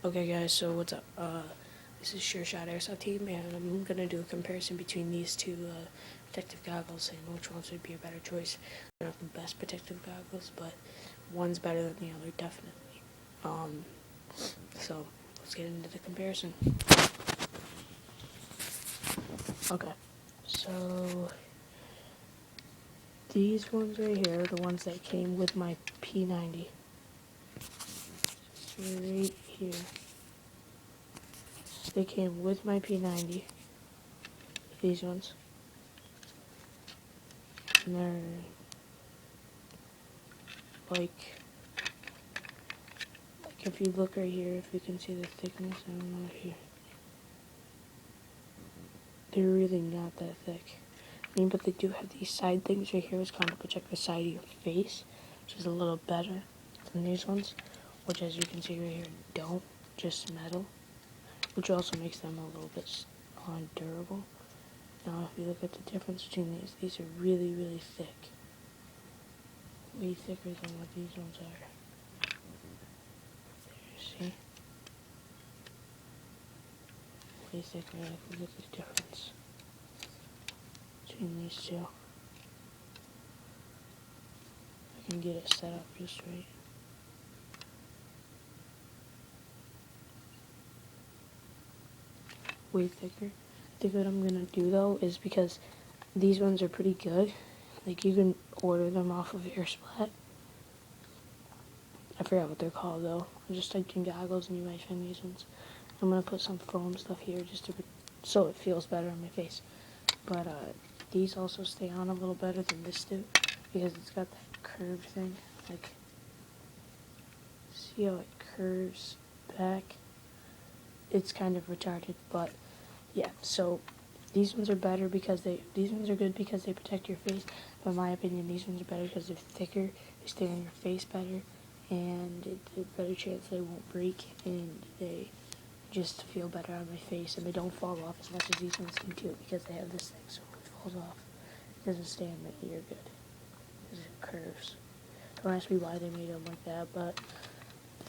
Okay guys, so what's up? This is Sure Shot Airsoft Team, and I'm gonna do a comparison between these two protective goggles and which ones would be a better choice. They're not the best protective goggles, but one's better than the other, definitely. So let's get into the comparison. Okay, so these ones right here are the ones that came with my P90. Right here. They came with my P90. These ones. And they're like if you look right here, if you can see the thickness, I don't know if you, they're really not that thick. I mean, but they do have these side things right here, which kind of protect the side of your face, which is a little better than these ones, which as you can see right here, don't, just metal, which also makes them a little bit durable. Now, if you look at the difference between these are really, really thick. Way thicker than what these ones are. There, see? Way thicker, like, look at the difference between these two. I can get it set up just right. Way thicker. I think what I'm gonna do though is because these ones are pretty good. Like you can order them off of Airsplat. I forgot what they're called though. I just typed in goggles and you might find these ones. I'm gonna put some foam stuff here just to so it feels better on my face. But these also stay on a little better than this do because it's got that curved thing. Like, see how it curves back? It's kind of retarded, but yeah. So these ones are better because these ones are good because they protect your face. But in my opinion, these ones are better because they're thicker. They stay on your face better, and it's a better chance they won't break, and they just feel better on my face, and they don't fall off as much as these ones do too because they have this thing, so when it falls off, it doesn't stay on my ear good because it curves. Don't ask me why they made them like that, but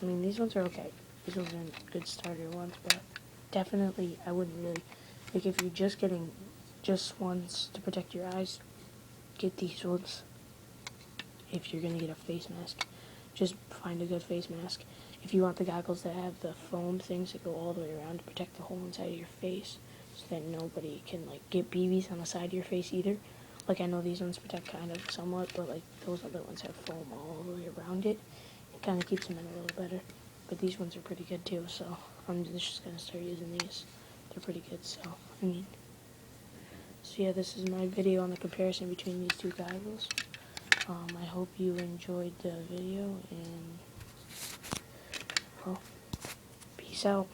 I mean these ones are okay. These ones are good starter ones, but definitely I wouldn't really, like if you're just getting just ones to protect your eyes, get these ones. If you're gonna get a face mask, just find a good face mask. If you want the goggles that have the foam things that go all the way around to protect the whole inside of your face, so that nobody can like get BBs on the side of your face either. Like I know these ones protect kind of somewhat, but like those other ones have foam all the way around it. It kind of keeps them in a little better. But these ones are pretty good too, so I'm just gonna start using these. They're pretty good, so I mean. So yeah, this is my video on the comparison between these two goggles. I hope you enjoyed the video, and well, peace out.